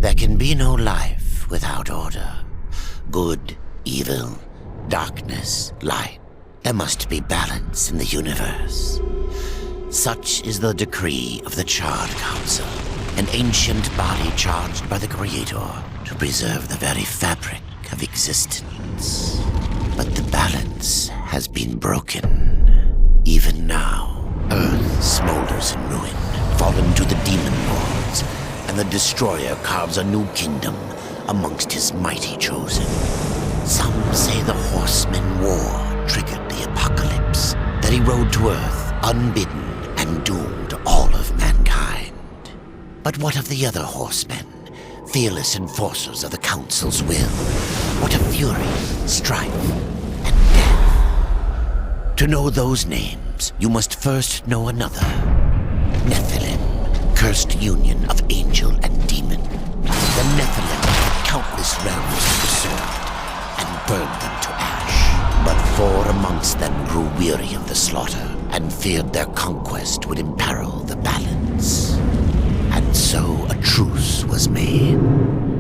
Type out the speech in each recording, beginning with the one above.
There can be no life without order. Good, evil, darkness, light. There must be balance in the universe. Such is the decree of the Charred Council, an ancient body charged by the Creator to preserve the very fabric of existence. But the balance has been broken. Even now, Earth smolders in ruin, fallen to the demon lords, and the Destroyer carves a new kingdom amongst his mighty chosen. Some say the Horseman War triggered the apocalypse, that he rode to Earth unbidden and doomed all of mankind. But what of the other horsemen, fearless enforcers of the Council's will? What of fury, strife, and death? To know those names, you must first know another. Nephilim, cursed union of angel and demon. The Nephilim had countless realms to pursue and burned them to ash. But 4 amongst them grew weary of the slaughter and feared their conquest would imperil the balance. And so a truce was made.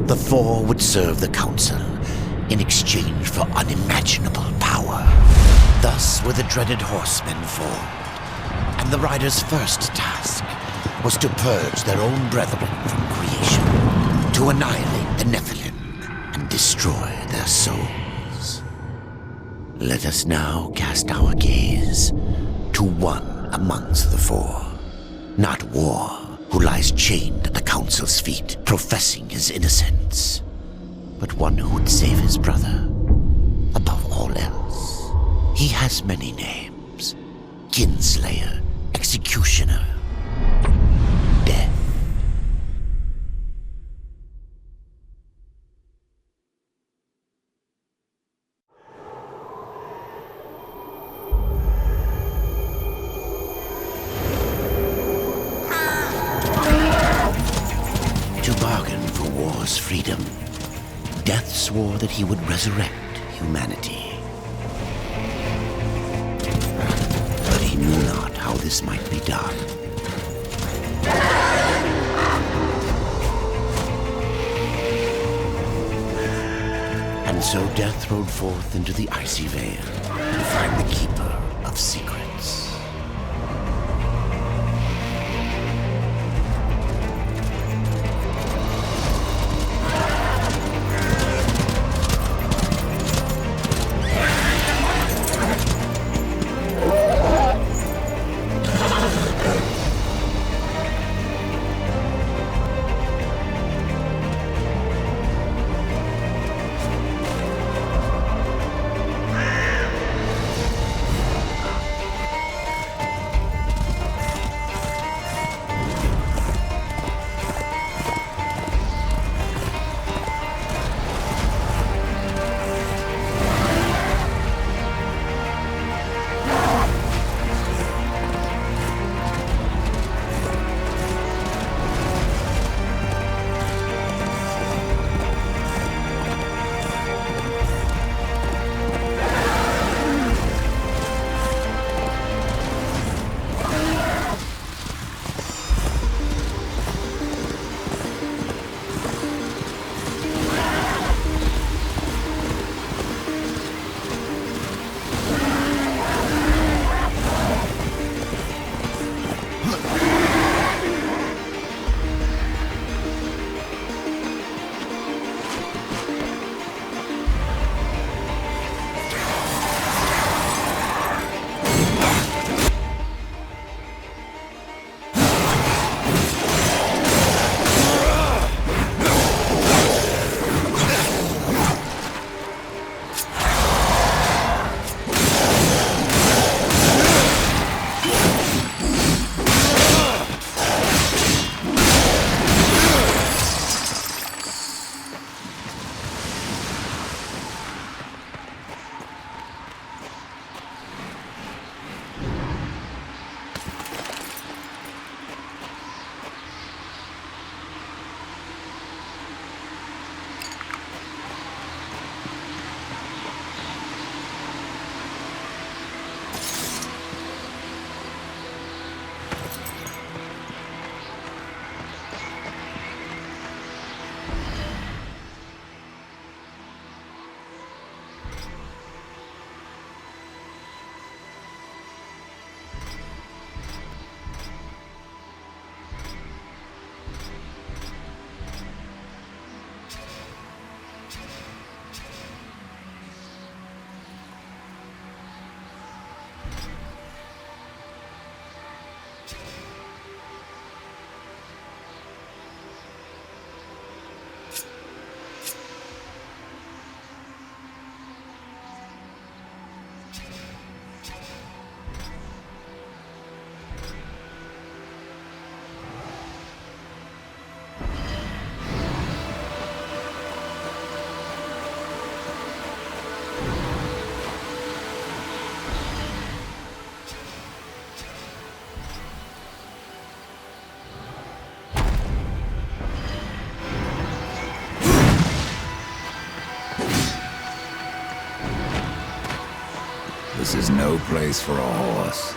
The 4 would serve the Council in exchange for unimaginable power. Thus were the dreaded horsemen formed, and the riders' first task was to purge their own brethren from creation, to annihilate the Nephilim and destroy their souls. Let us now cast our gaze to one amongst the 4. Not War, who lies chained at the Council's feet, professing his innocence, but one who would save his brother above all else. He has many names: Kinslayer, Executioner, Death. To bargain for war's freedom, Death swore that he would resurrect humanity. But he knew not how this might be done. And so Death rode forth into the icy veil to find the Keeper of Secrets. This is no place for a horse.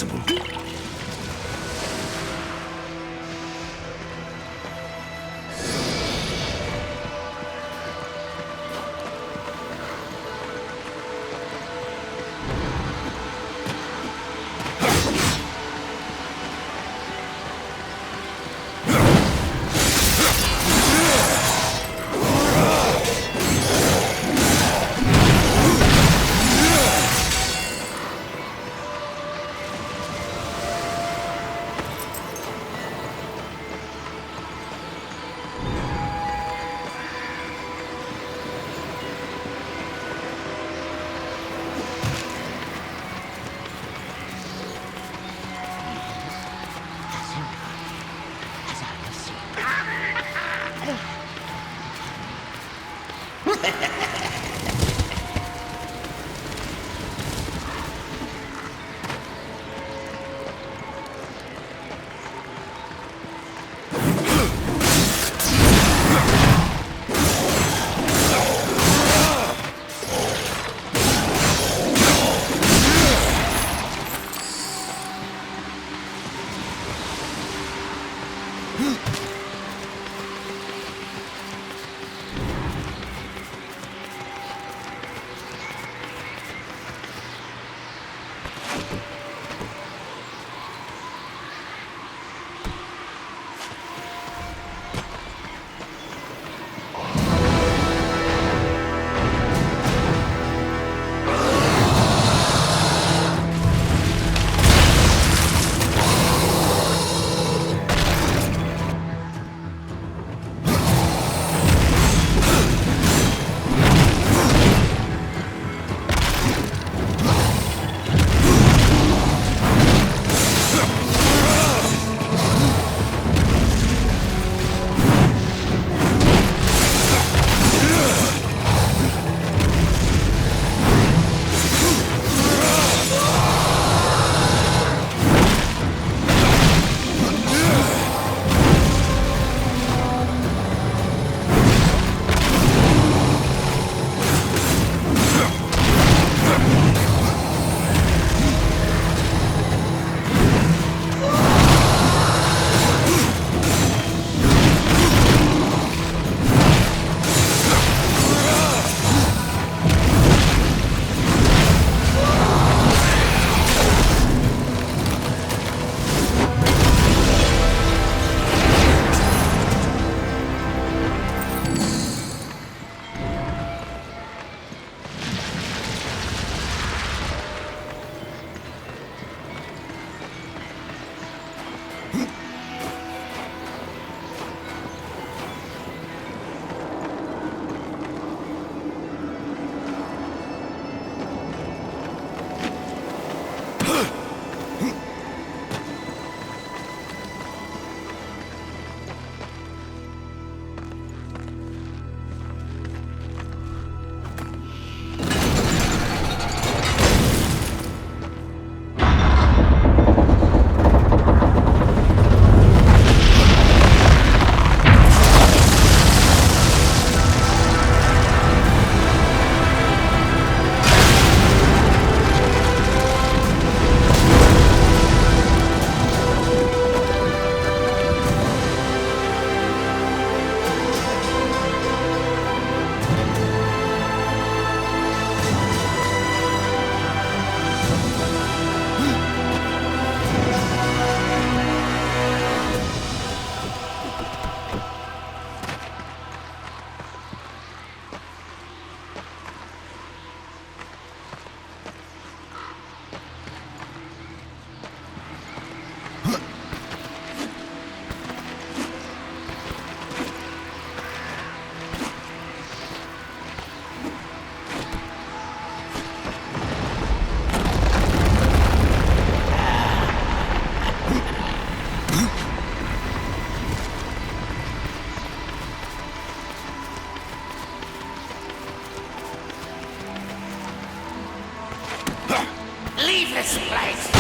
possible. this place!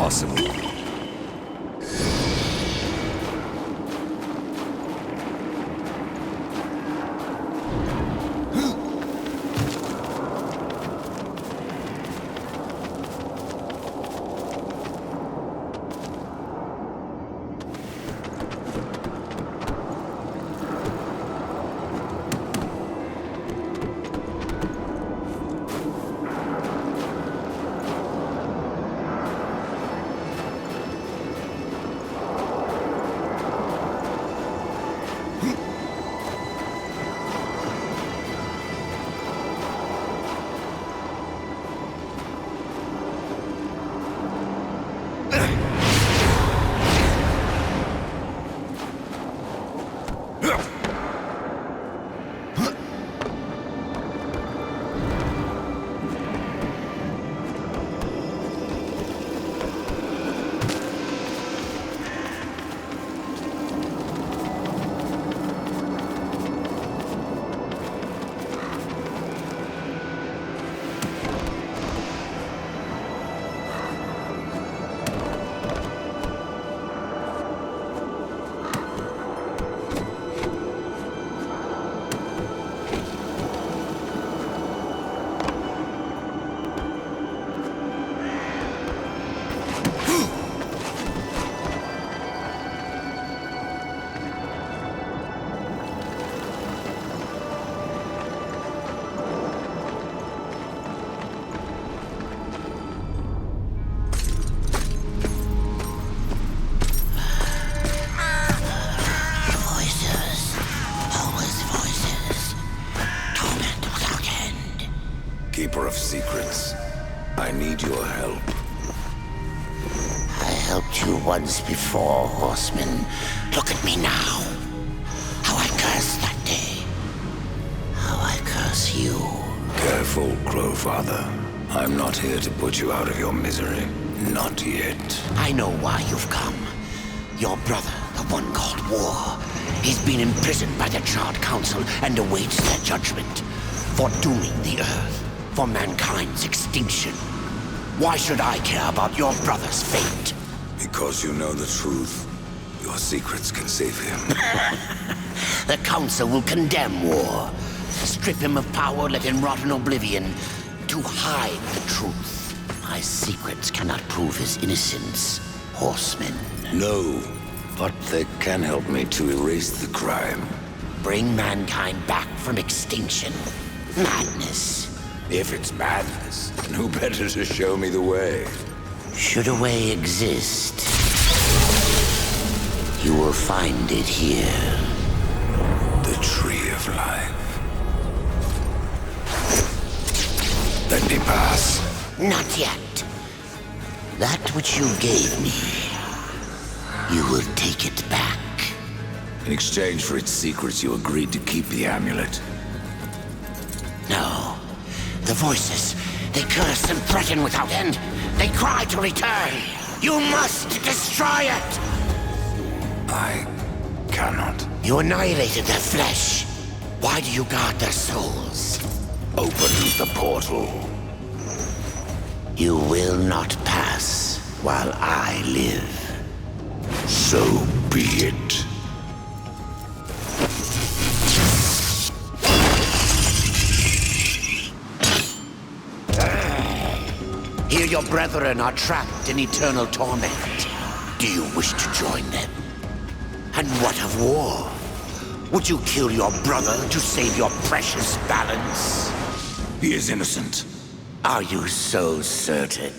impossible. Keeper of secrets, I need your help. I helped you once before, horseman. Look at me now. How I cursed that day. How I curse you. Careful, Crowfather. I'm not here to put you out of your misery. Not yet. I know why you've come. Your brother, the one called War. He's been imprisoned by the Charred Council and awaits their judgment. For dooming the Earth. For mankind's extinction. Why should I care about your brother's fate? Because you know the truth. Your secrets can save him. The Council will condemn War. Strip him of power, let him rot in oblivion. To hide the truth. My secrets cannot prove his innocence, horseman. No, but they can help me to erase the crime. Bring mankind back from extinction. Madness. If it's madness, then who better to show me the way? Should a way exist, you will find it here. The Tree of Life. Let me pass. Not yet. That which you gave me, you will take it back. In exchange for its secrets, you agreed to keep the amulet. No. The voices, they curse and threaten without end. They cry to return. You must destroy it! I cannot. You annihilated their flesh. Why do you guard their souls? Open the portal. You will not pass while I live. So be it. Here your brethren are trapped in eternal torment. Do you wish to join them? And what of War? Would you kill your brother to save your precious balance? He is innocent. Are you so certain?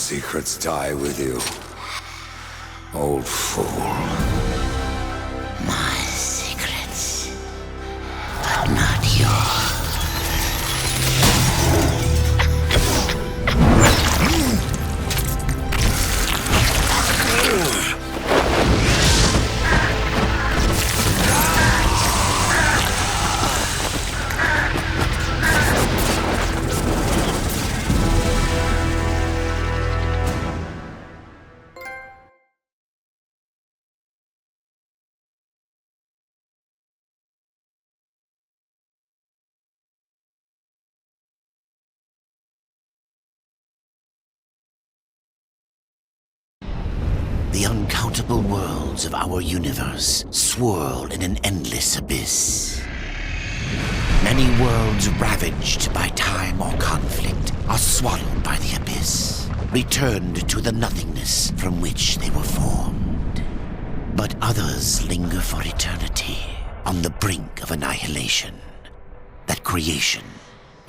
secrets die with you, old fool. My secrets, but not yours. The uncountable worlds of our universe swirl in an endless abyss. Many worlds ravaged by time or conflict are swallowed by the abyss, returned to the nothingness from which they were formed. But others linger for eternity on the brink of annihilation, that creation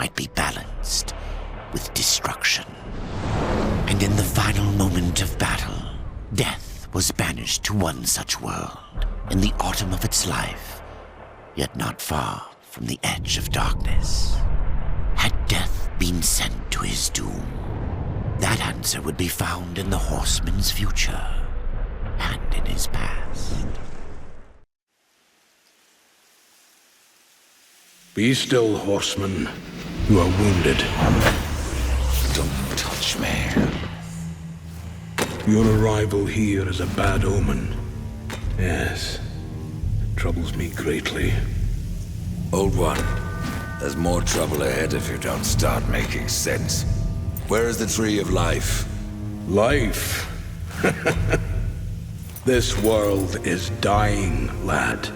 might be balanced with destruction. And in the final moment of battle, death was banished to one such world in the autumn of its life, yet not far from the edge of darkness. Had death been sent to his doom? That answer would be found in the horseman's future and in his past. Be still, horseman. You are wounded. Don't touch me. Your arrival here is a bad omen. Yes, it troubles me greatly. Old one, there's more trouble ahead if you don't start making sense. Where is the tree of life? Life? This world is dying, lad.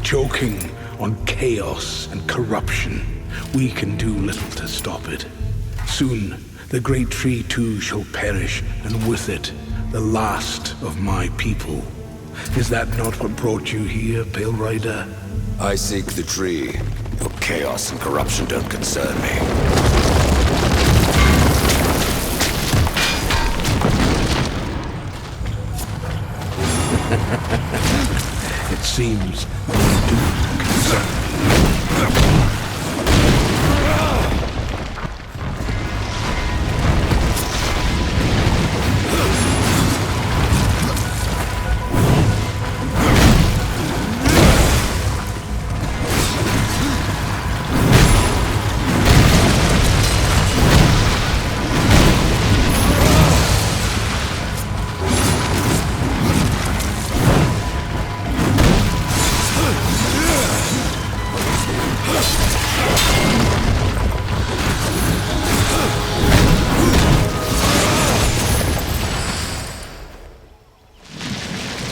Choking on chaos and corruption. We can do little to stop it. Soon, the great tree too shall perish, and with it, the last of my people. Is that not what brought you here, Pale Rider? I seek the tree. Your chaos and corruption don't concern me. It seems they do concern me.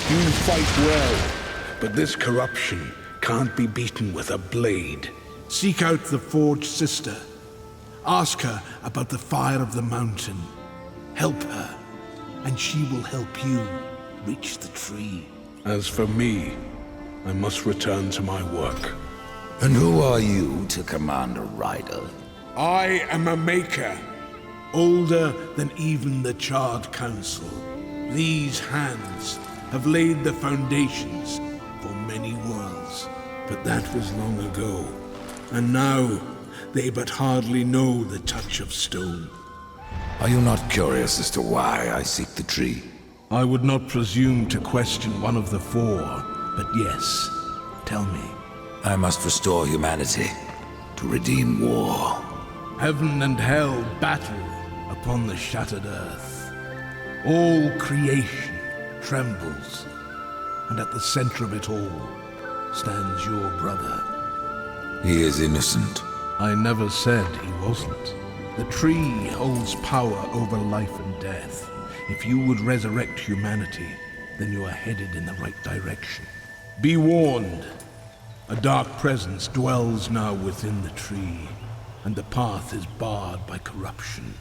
You fight well, but this corruption can't be beaten with a blade. Seek out the Forged Sister. Ask her about the fire of the mountain. Help her, and she will help you reach the tree. As for me, I must return to my work. And who are you to command a rider? I am a maker, older than even the Charred Council. These hands have laid the foundations for many worlds, but that was long ago. And now, they but hardly know the touch of stone. Are you not curious as to why I seek the tree? I would not presume to question one of the four, but yes, tell me. I must restore humanity, to redeem war. Heaven and hell battle upon the shattered earth. All creation trembles, and at the center of it all stands your brother. He is innocent. I never said he wasn't. The tree holds power over life and death. If you would resurrect humanity, then you are headed in the right direction. Be warned. A dark presence dwells now within the tree, and the path is barred by corruption.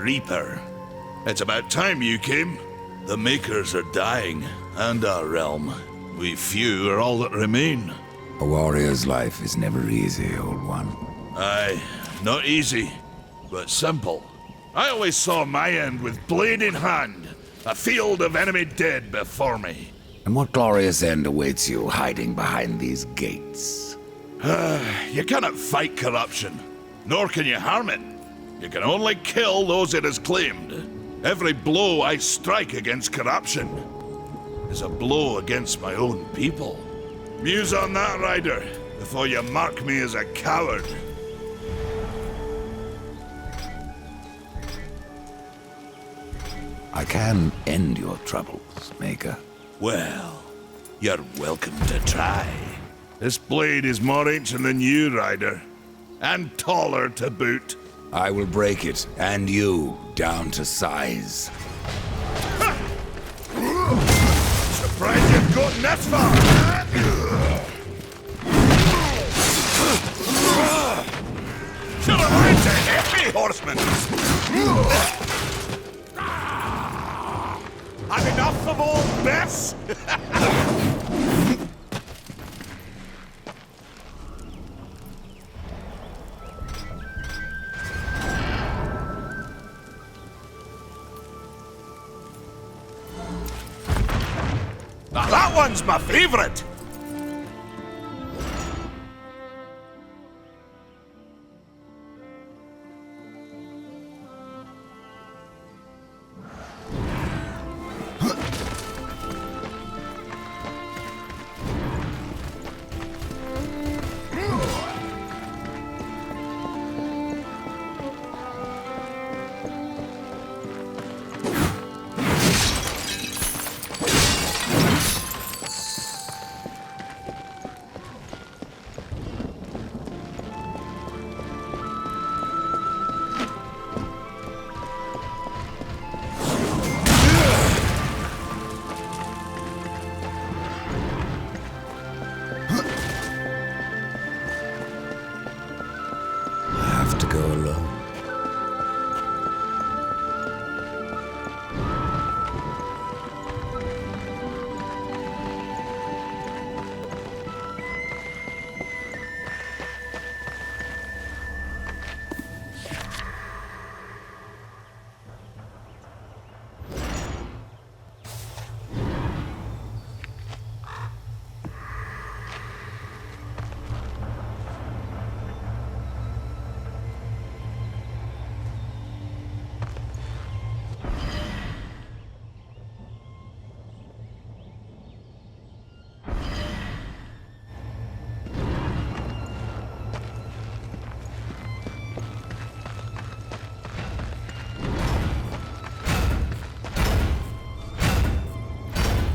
Reaper. It's about time you came. The Makers are dying, and our realm. We few are all that remain. A warrior's life is never easy, old one. Aye, not easy, but simple. I always saw my end with blade in hand, a field of enemy dead before me. And what glorious end awaits you hiding behind these gates? You cannot fight corruption, nor can you harm it. You can only kill those it has claimed. Every blow I strike against corruption is a blow against my own people. Muse on that, Ryder, before you mark me as a coward. I can end your troubles, Maker. Well, you're welcome to try. This blade is more ancient than you, Ryder, and taller to boot. I will break it, and you, down to size. Surprised you've gotten this far! Should have learned to hit me, horseman! Had enough of old Bess? Now that one's my favorite!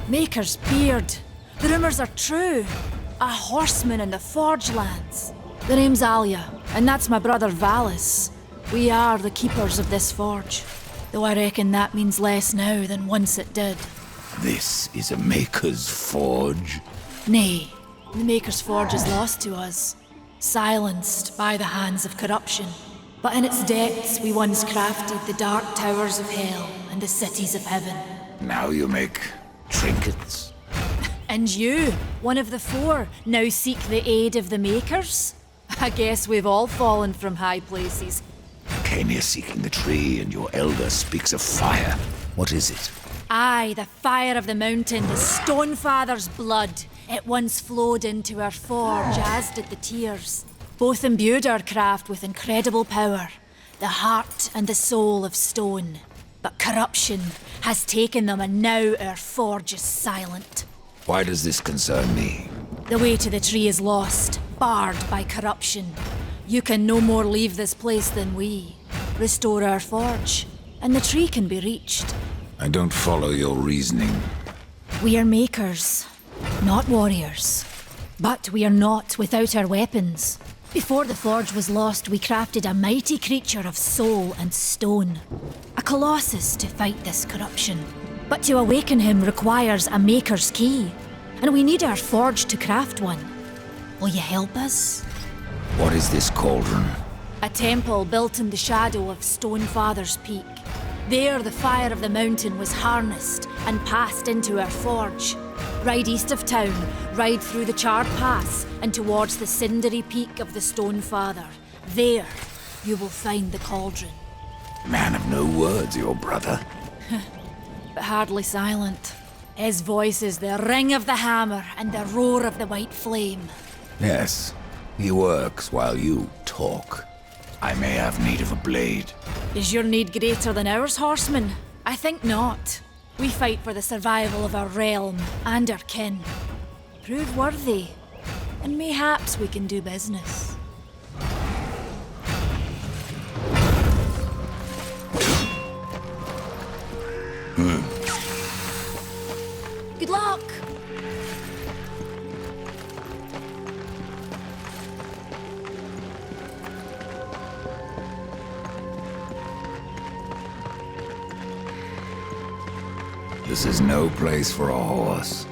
Maker's beard. The rumors are true. A horseman in the Forge lands. The name's Alia, and that's my brother Valis. We are the keepers of this forge. Though I reckon that means less now than once it did. This is a Maker's forge? Nay, the Maker's forge is lost to us. Silenced by the hands of corruption. But in its depths we once crafted the dark towers of hell and the cities of heaven. Now you make trinkets? And you, one of the four, now seek the aid of the Makers? I guess we've all fallen from high places. I came here seeking the tree, and your elder speaks of fire. What is it? Aye, the fire of the mountain, the Stonefather's blood. It once flowed into our forge, as did the tears. Both imbued our craft with incredible power, the heart and the soul of stone. But corruption has taken them, and now our forge is silent. Why does this concern me? The way to the tree is lost, barred by corruption. You can no more leave this place than we. Restore our forge, and the tree can be reached. I don't follow your reasoning. We are makers, not warriors. But we are not without our weapons. Before the forge was lost, we crafted a mighty creature of soul and stone. A colossus to fight this corruption. But to awaken him requires a maker's key. And we need our forge to craft one. Will you help us? What is this cauldron? A temple built in the shadow of Stonefather's Peak. There, the fire of the mountain was harnessed and passed into our forge. Ride east of town, ride through the charred pass, and towards the cindery peak of the Stonefather. There, you will find the cauldron. Man of no words, your brother. But hardly silent. His voice is the ring of the hammer and the roar of the white flame. Yes, he works while you talk. I may have need of a blade. Is your need greater than ours, horseman? I think not. We fight for the survival of our realm and our kin. Prove worthy, and mayhaps we can do business. Good luck! This is no place for a horse.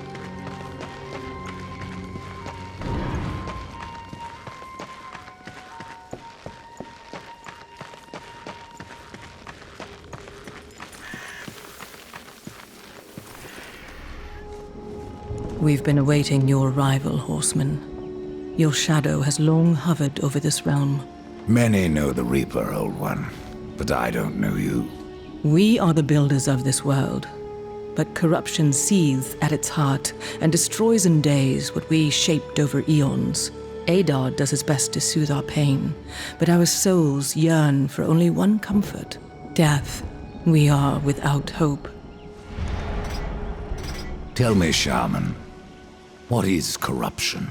We've been awaiting your arrival, horseman. Your shadow has long hovered over this realm. Many know the Reaper, Old One, but I don't know you. We are the builders of this world, but corruption seethes at its heart and destroys in days what we shaped over eons. Adar does his best to soothe our pain, but our souls yearn for only one comfort: death. We are without hope. Tell me, Shaman, what is corruption?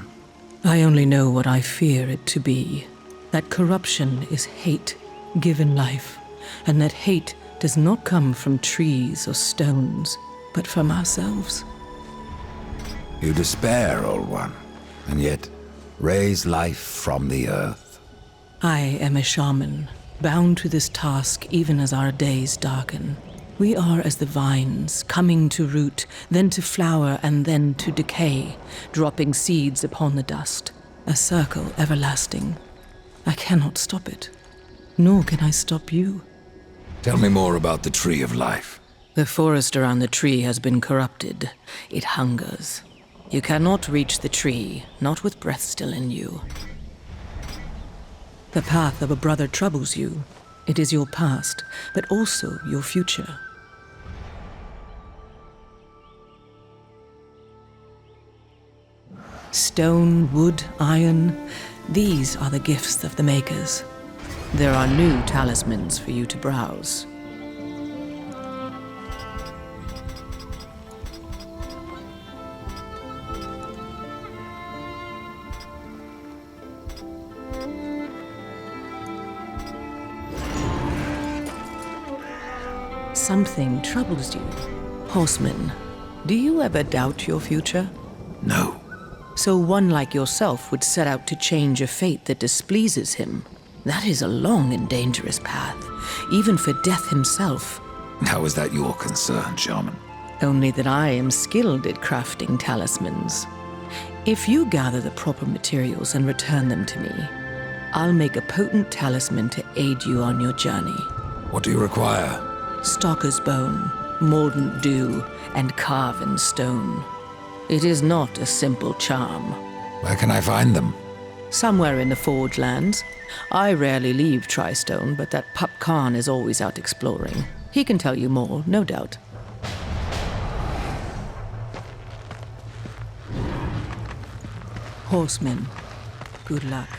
I only know what I fear it to be. That corruption is hate given life, and that hate does not come from trees or stones, but from ourselves. You despair, Old One, and yet raise life from the earth. I am a shaman, bound to this task even as our days darken. We are as the vines, coming to root, then to flower, and then to decay, dropping seeds upon the dust. A circle everlasting. I cannot stop it, nor can I stop you. Tell me more about the Tree of Life. The forest around the tree has been corrupted. It hungers. You cannot reach the tree, not with breath still in you. The path of a brother troubles you. It is your past, but also your future. Stone, wood, iron, these are the gifts of the makers. There are new talismans for you to browse. Something troubles you. Horseman, do you ever doubt your future? No. So one like yourself would set out to change a fate that displeases him. That is a long and dangerous path, even for Death himself. How is that your concern, Shaman? Only that I am skilled at crafting talismans. If you gather the proper materials and return them to me, I'll make a potent talisman to aid you on your journey. What do you require? Stalker's bone, mordant dew, and carven stone. It is not a simple charm. Where can I find them? Somewhere in the Forge lands. I rarely leave Tristone, but that pup Khan is always out exploring. He can tell you more, no doubt. Horsemen, good luck.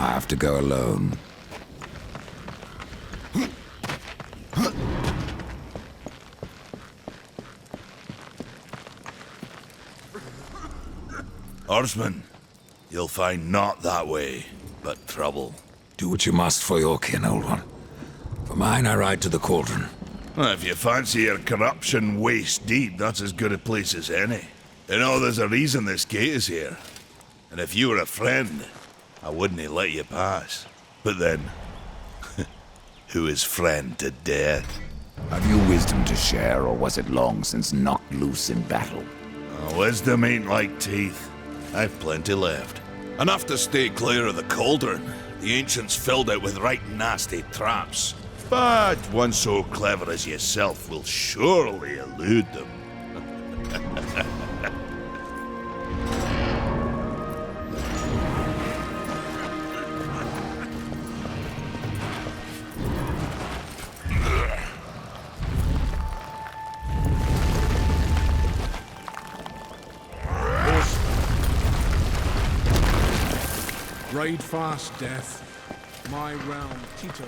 I have to go alone. Horseman, you'll find not that way, but trouble. Do what you must for your kin, old one. For mine, I ride to the cauldron. Well, if you fancy your corruption waist deep, that's as good a place as any. You know, there's a reason this gate is here. And if you were a friend, I wouldn't let you pass. But then, who is friend to death? Have you wisdom to share, or was it long since knocked loose in battle? Wisdom ain't like teeth. I've plenty left. Enough to stay clear of the cauldron. The ancients filled it with right nasty traps. But one so clever as yourself will surely elude them. Ride fast, Death. My realm, Tito.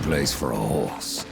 Place for a horse.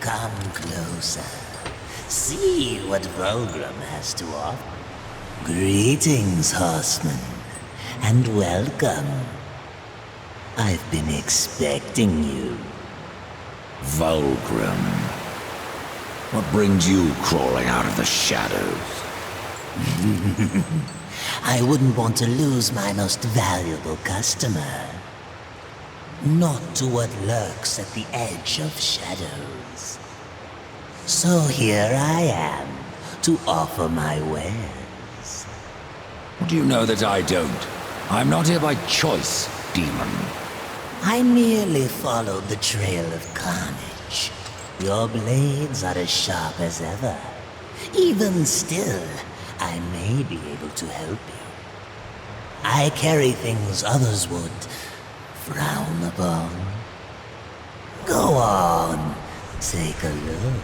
Come closer. See what Volgrim has to offer. Greetings, horseman, and welcome. I've been expecting you. Volgrim. What brings you crawling out of the shadows? I wouldn't want to lose my most valuable customer. Not to what lurks at the edge of shadows. So here I am, to offer my wares. Do you know that I don't? I'm not here by choice, demon. I merely followed the trail of carnage. Your blades are as sharp as ever. Even still, I may be able to help you. I carry things others would frown upon. Go on, take a look.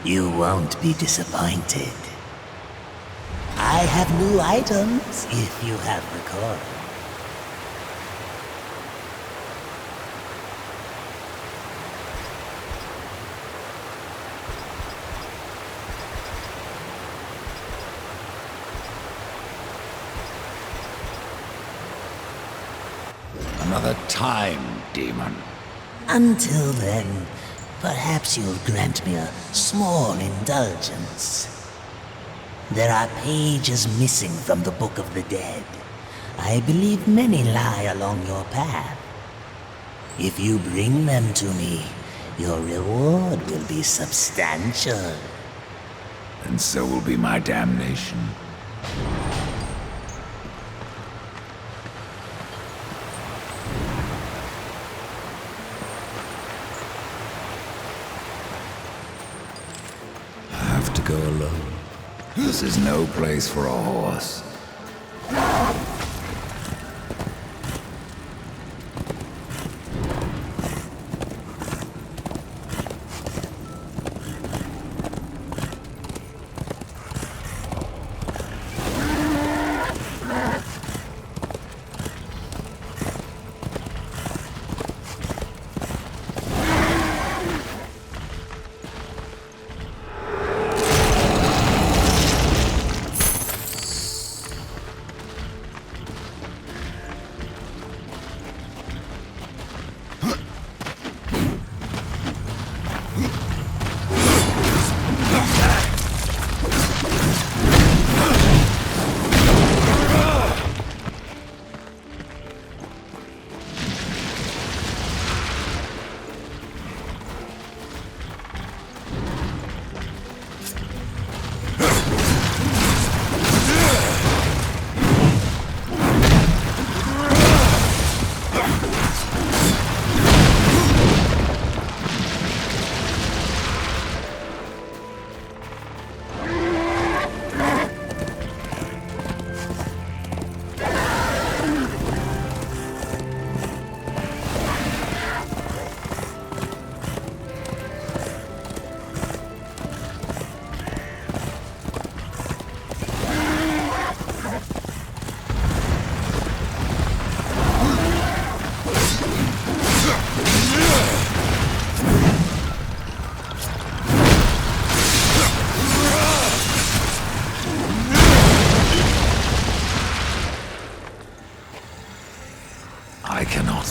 You won't be disappointed. I have new items if you have the coin. Another time, demon. Until then, perhaps you'll grant me a small indulgence. There are pages missing from the Book of the Dead. I believe many lie along your path. If you bring them to me, your reward will be substantial. And so will be my damnation. I have to go alone. This is no place for a horse. I cannot.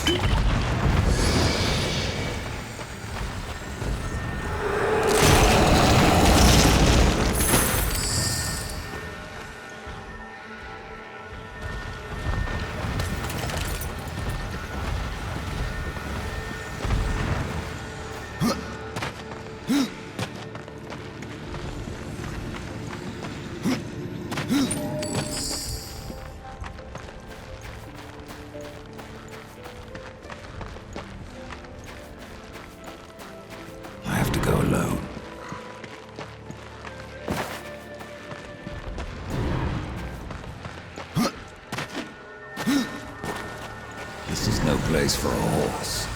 I have to go alone. This is no place for a horse.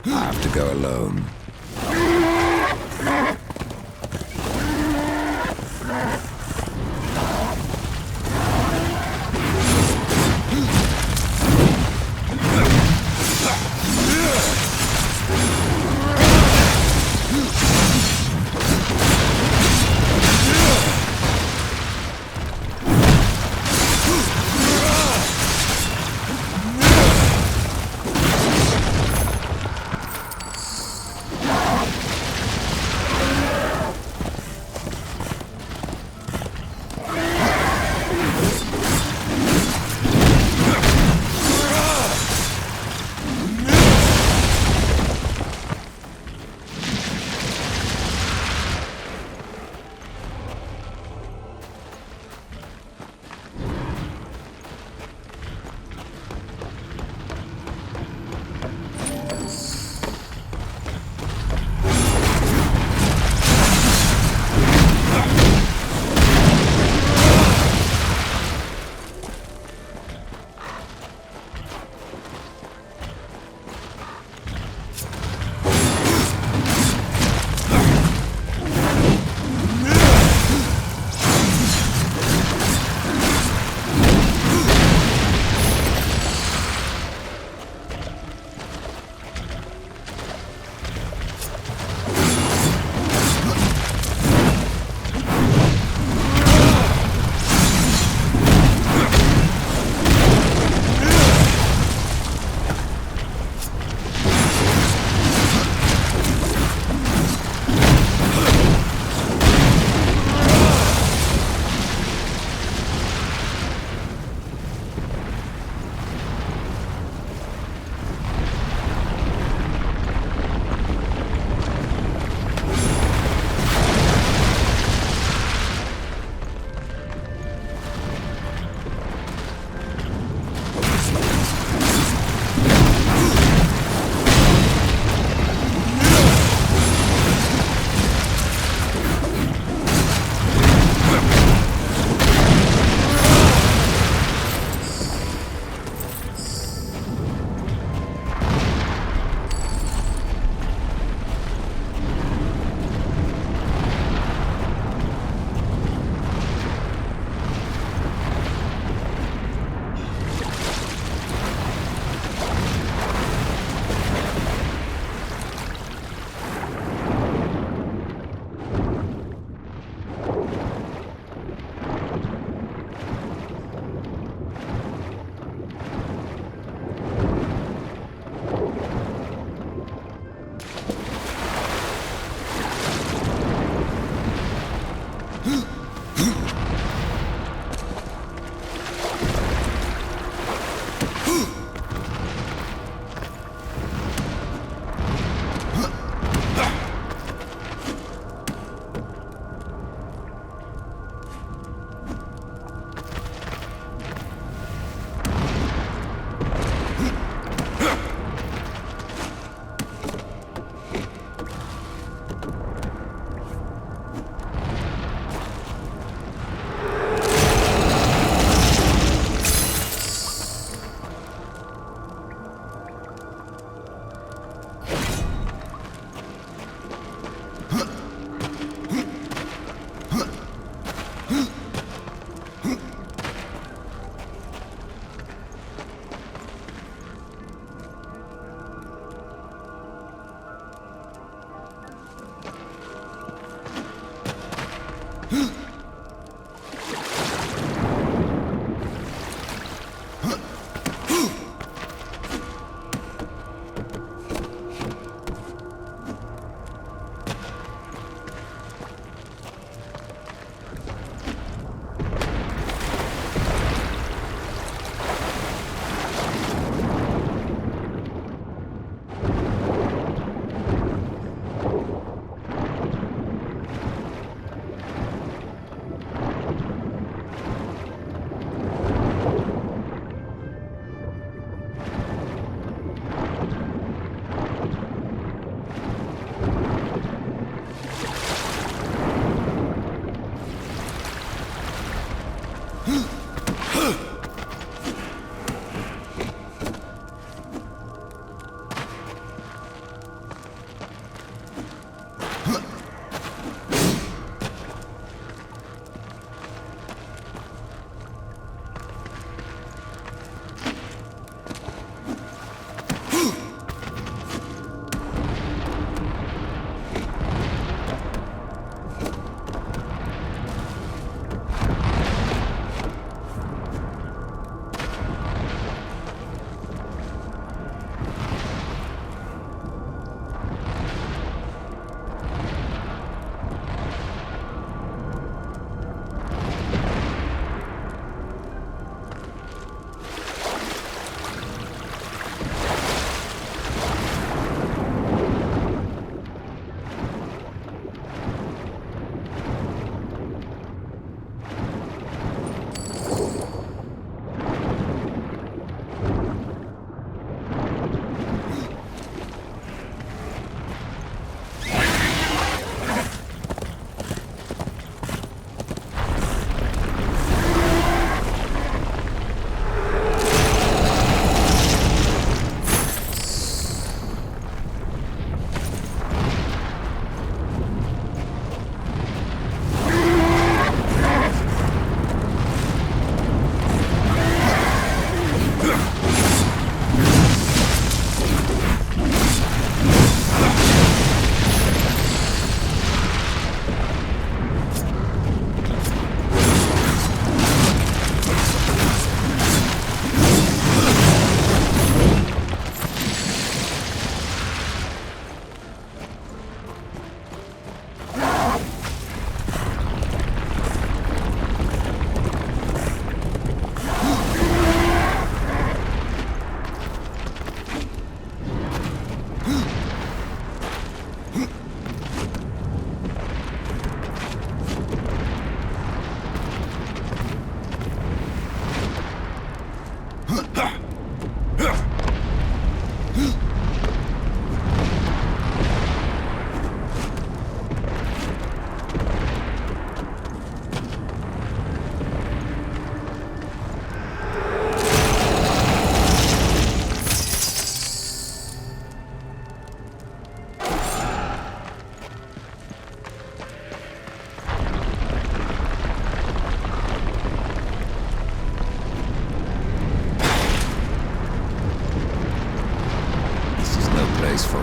I have to go alone.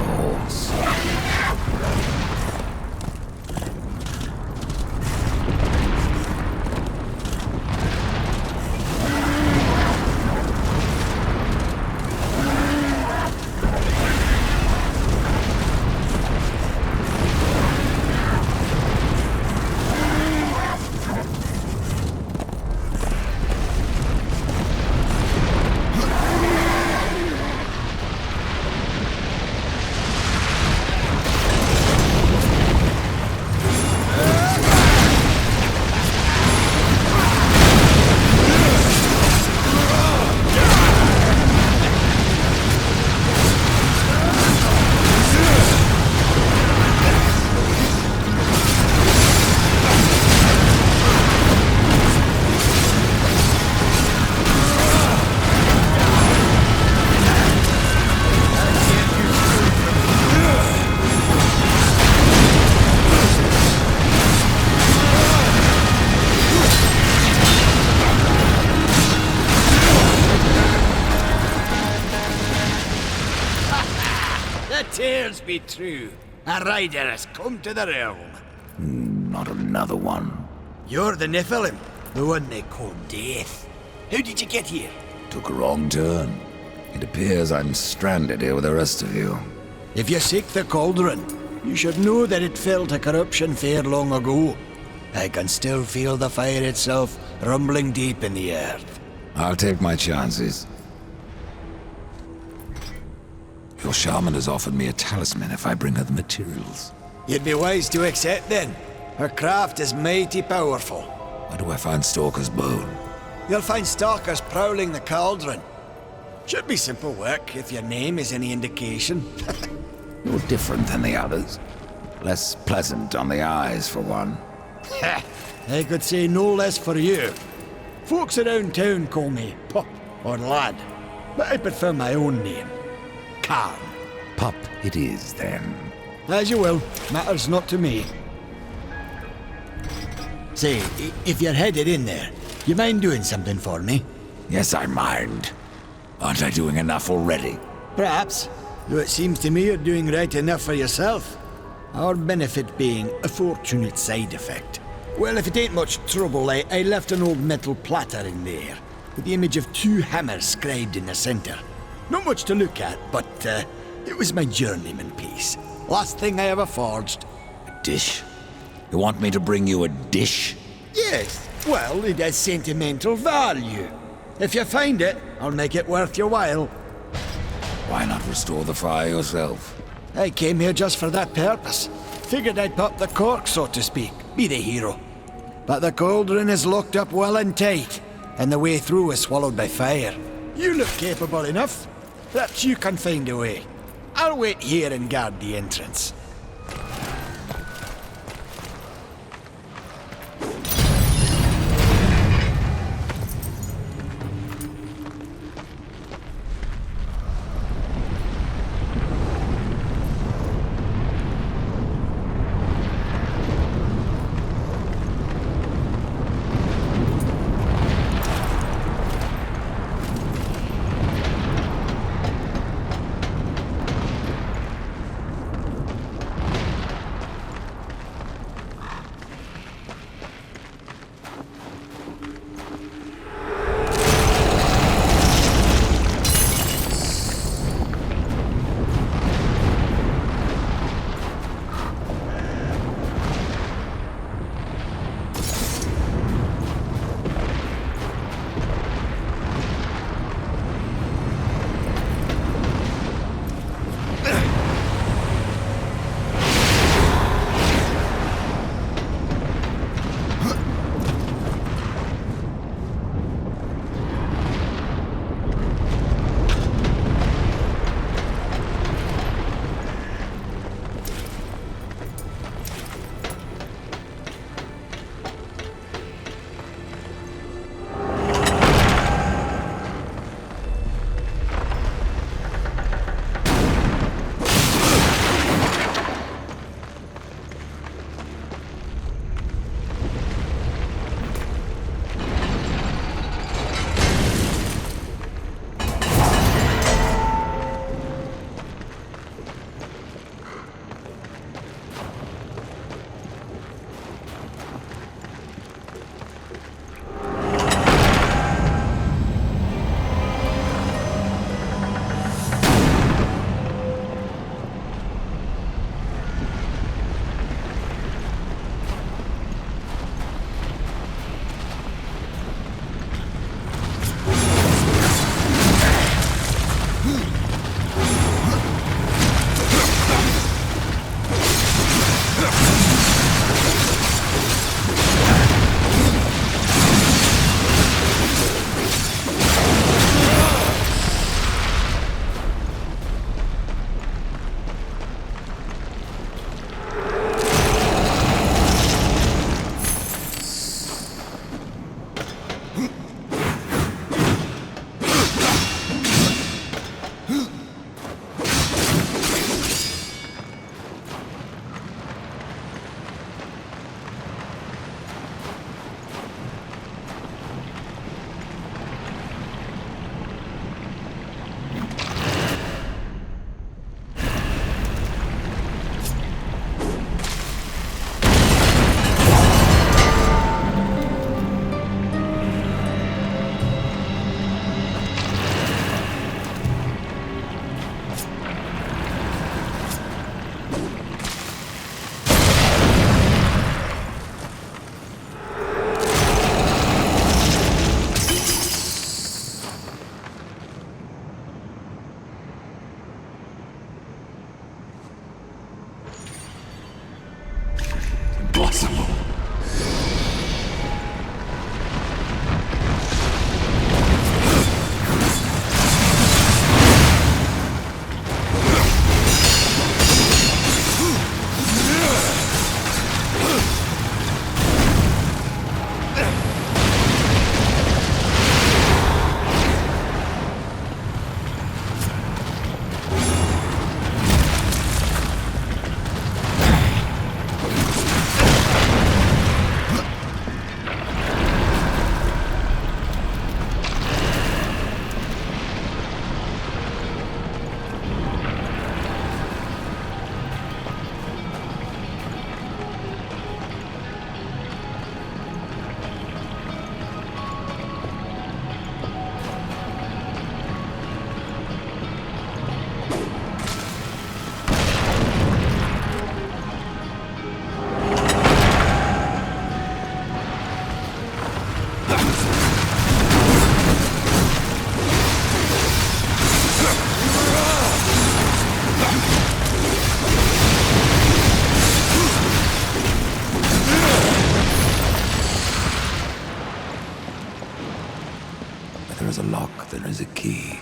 horse. Tears be true. A rider has come to the realm. Not another one. You're the Nephilim, the one they call Death. How did you get here? Took a wrong turn. It appears I'm stranded here with the rest of you. If you seek the cauldron, you should know that it fell to corruption fair long ago. I can still feel the fire itself rumbling deep in the earth. I'll take my chances. Your shaman has offered me a talisman if I bring her the materials. You'd be wise to accept then. Her craft is mighty powerful. Where do I find Stalker's bone? You'll find stalkers prowling the cauldron. Should be simple work if your name is any indication. You're different than the others. Less pleasant on the eyes, for one. I could say no less for you. Folks around town call me Pup or Lad, but I prefer my own name. Karn. Pup it is, then. As you will. Matters not to me. Say, if you're headed in there, you mind doing something for me? Yes, I mind. Aren't I doing enough already? Perhaps. Though it seems to me you're doing right enough for yourself. Our benefit being a fortunate side effect. Well, if it ain't much trouble, I left an old metal platter in there, with the image of 2 hammers scribed in the center. Not much to look at, but it was my journeyman piece. Last thing I ever forged. A dish? You want me to bring you a dish? Yes, well, it has sentimental value. If you find it, I'll make it worth your while. Why not restore the fire yourself? I came here just for that purpose. Figured I'd pop the cork, so to speak, be the hero. But the cauldron is locked up well and tight, and the way through is swallowed by fire. You look capable enough. Perhaps you can find a way. I'll wait here and guard the entrance. possible? Where there is a lock, there is a key.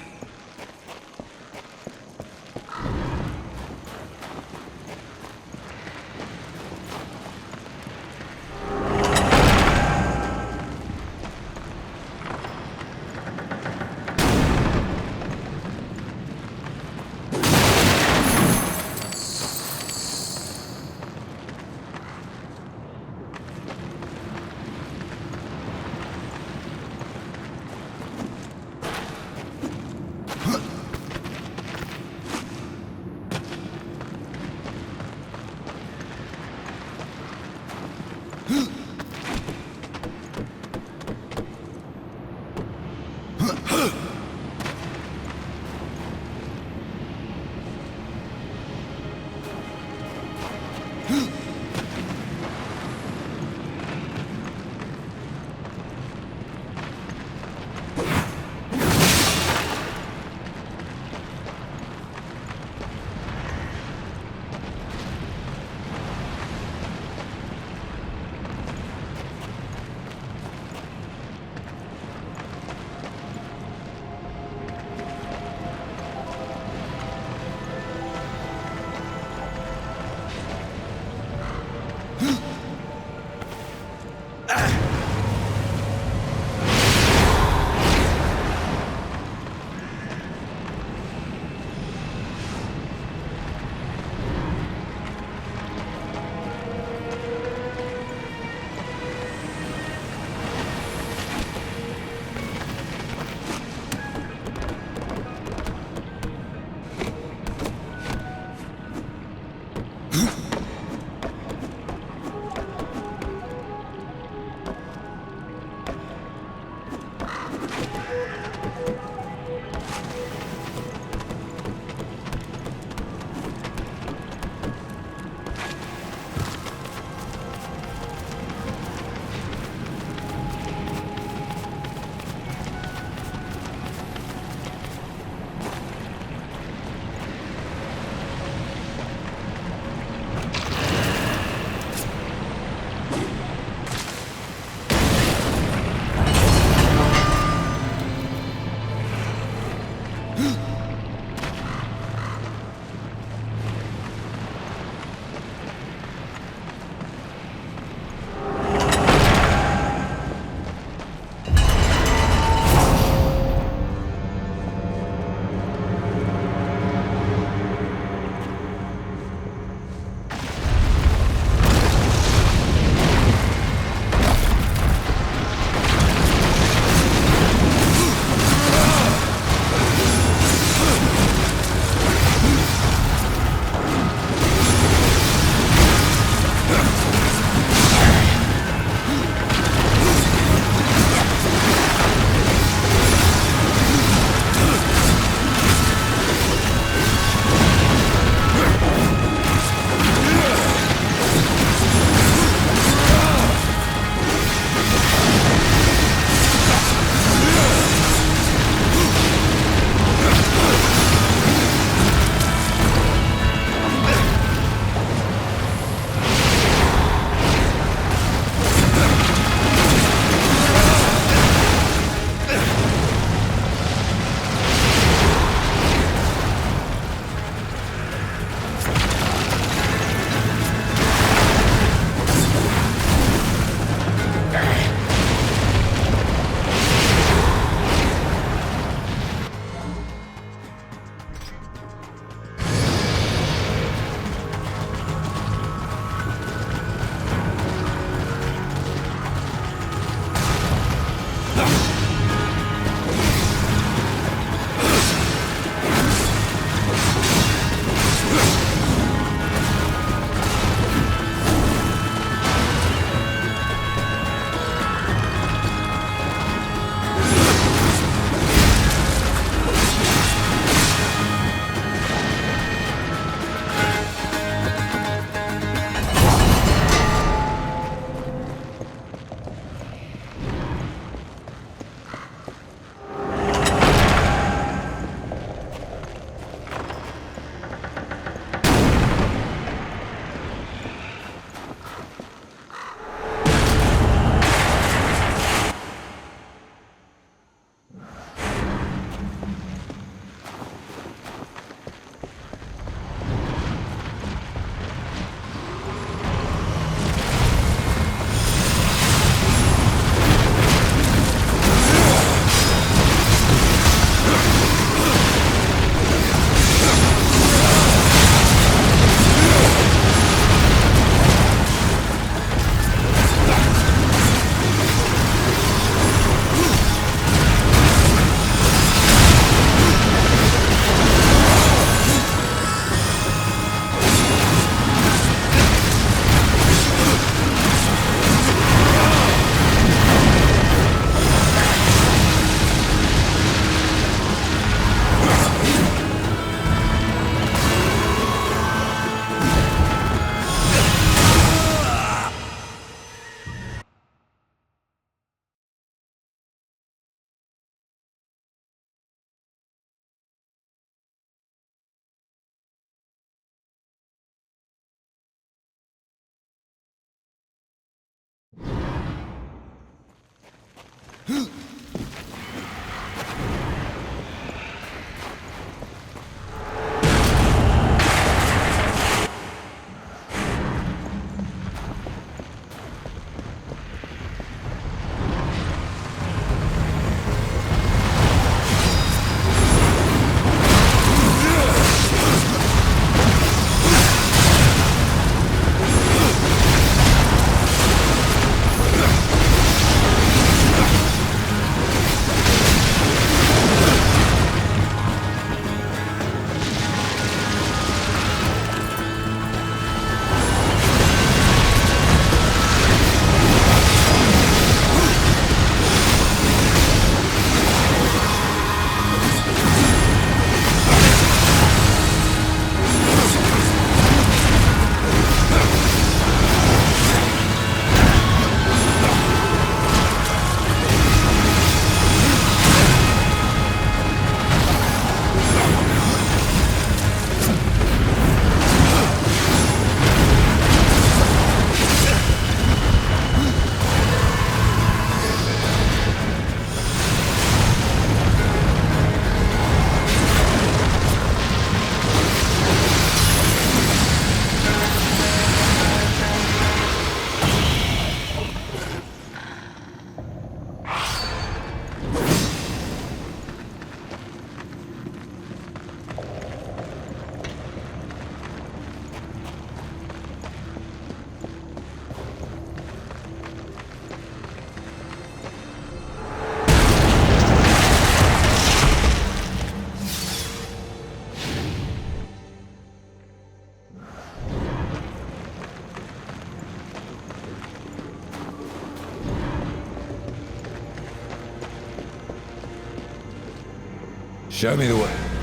Show me the way.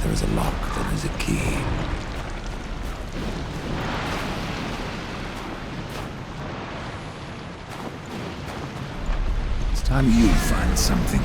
there is a lock, there is a key. It's time you find something.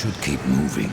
should keep moving.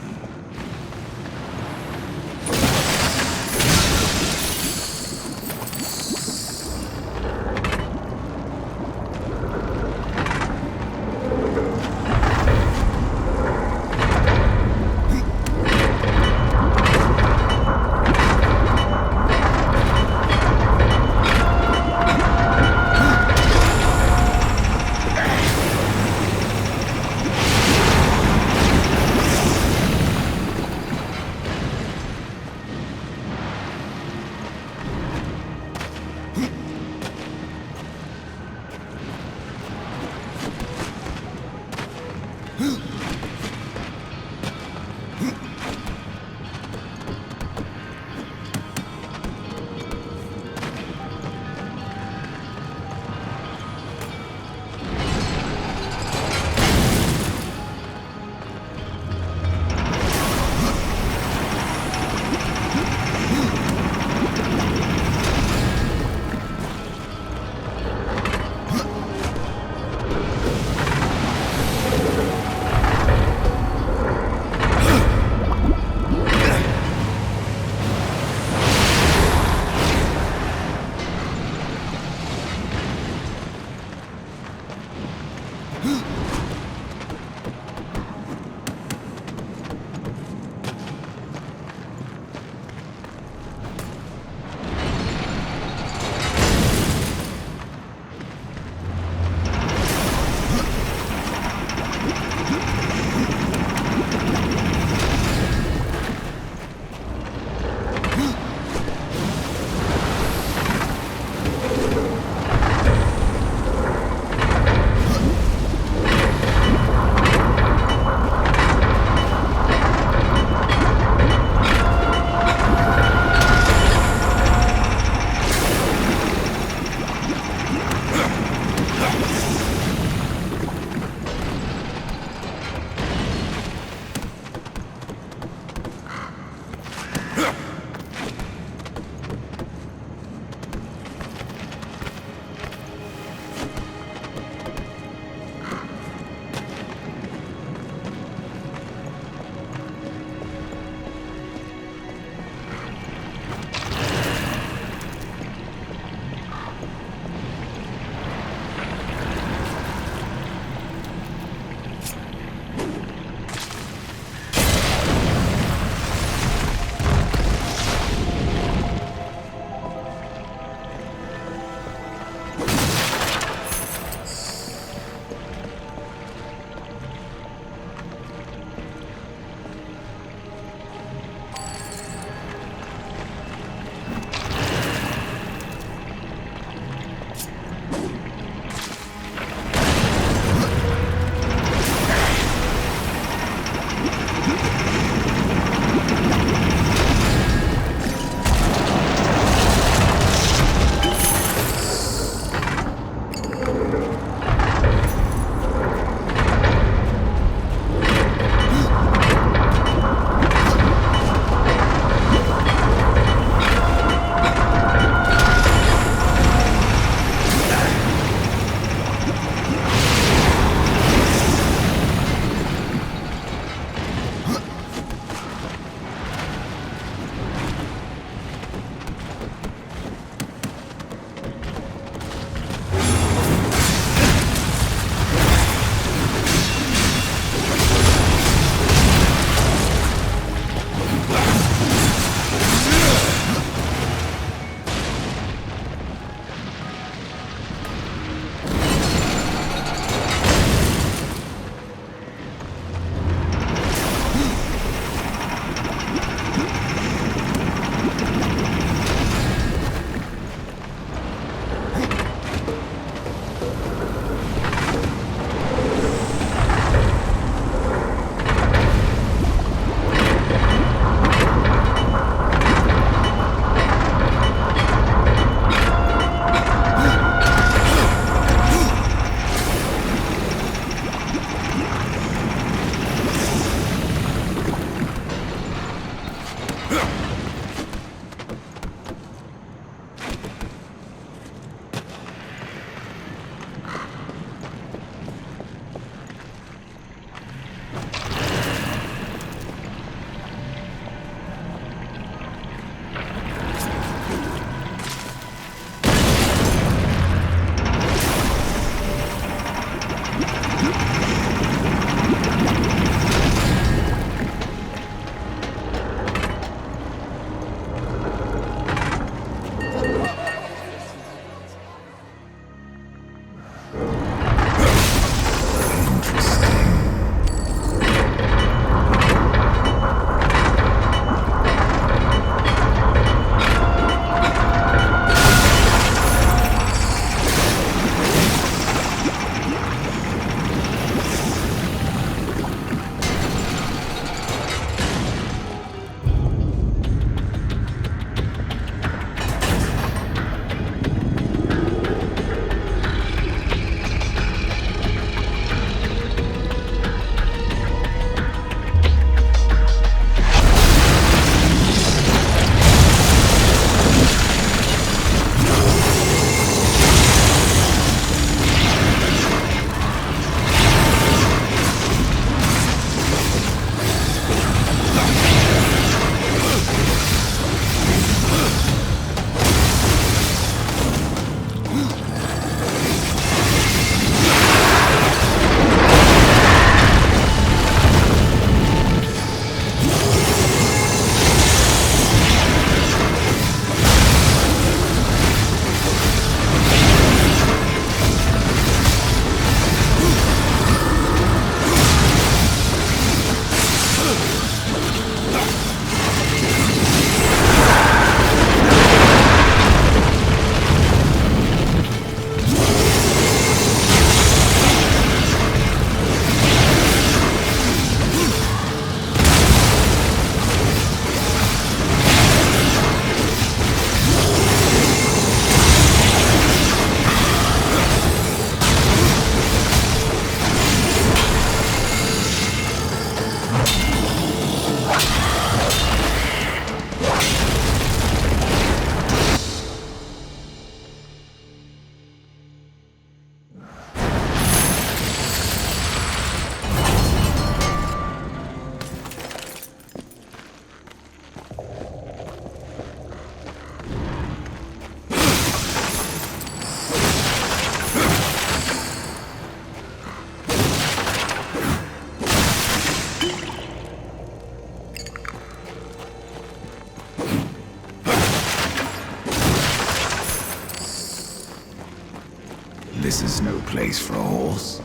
This is no place for a horse.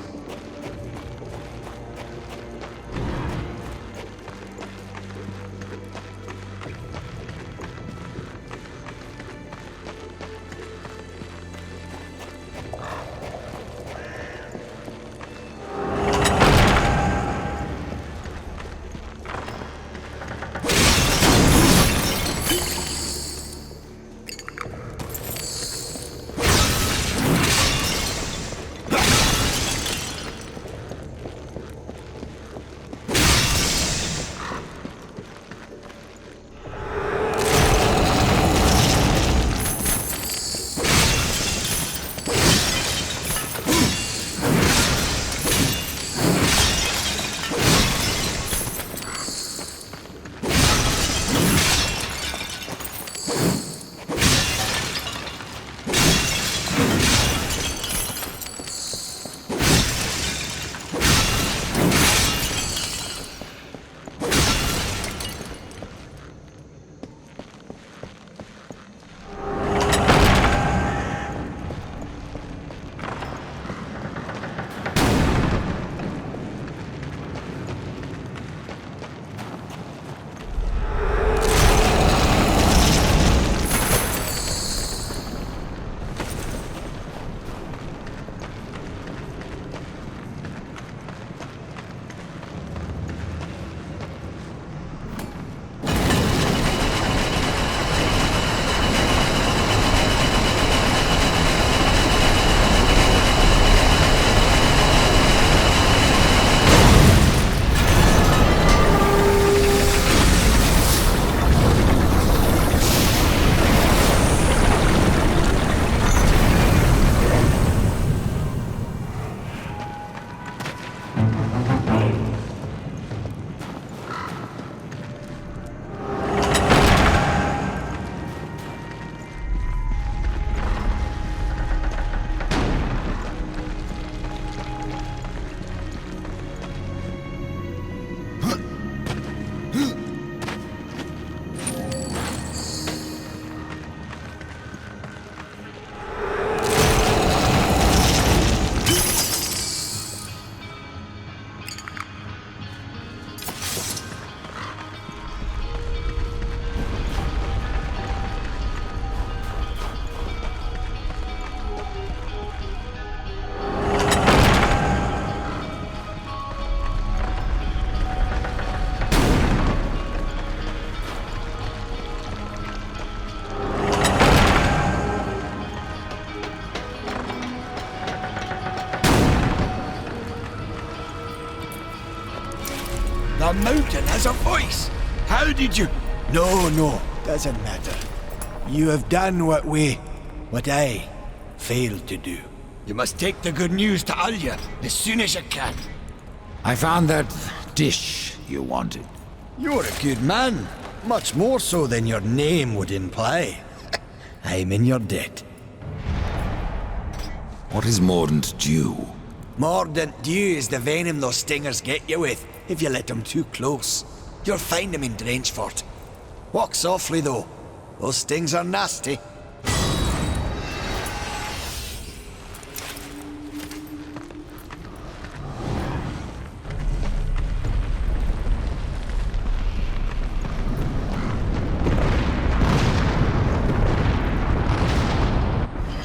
The mountain has a voice! How did you... No, doesn't matter. You have done what I failed to do. You must take the good news to Alya as soon as you can. I found that dish you wanted. You're a good man. Much more so than your name would imply. I'm in your debt. What is mordant dew? Mordant dew is the venom those stingers get you with, if you let them too close. You'll find them in Drenchfort. Walk softly, though. Those stings are nasty.